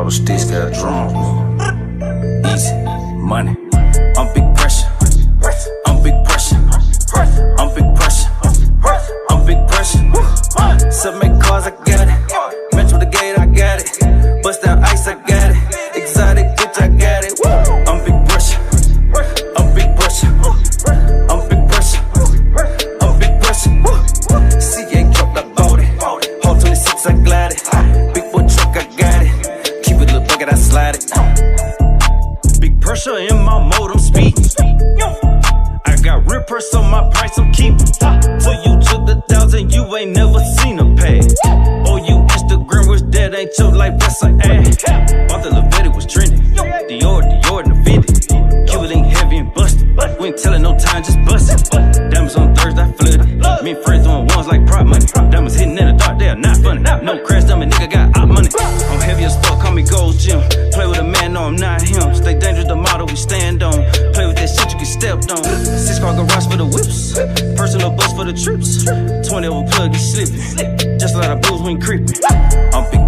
the sticks got a drum. Easy money. I'm big pressure. I'm big pressure. I'm big pressure. I'm big pressure. Submit cars, I got it. Metro the gate, I got it. Bust down ice, I got it. Exotic bitch, I got it. I'm big pressure. I'm big pressure. I'm big pressure. I'm big pressure. CA truck, I bought it. Hall 26, I glide it. Big boy truck, I got it. Keep it a little bucket, I slide it. Big pressure in my mode, I'm speeding. I got real press on my price, I'm keeping. Till you took the 1,000, you ain't never seen a pay. Oh, you Instagram was dead, ain't your life, that's an ad. Bought the Levette, was trending. Dior, and the Fendi. Cuban ain't heavy and busted. We ain't telling no time, just bustin'. Diamonds on Thursday, I flooded. Me and friends doing ones like prop money. Diamonds hitting in the dark, they are not funny. No crash dummy, nigga got op money. I'm heavy as fuck, call me Gold Gym. Play with a man, no, I'm not him. Stay dangerous, the motto we stand on. Play with that shit, you get stepped on. 6-car garage for the whips. Personal bus for the trips. 20 over plug, you slipping. Just a lot of blues, we ain't creeping. I'm big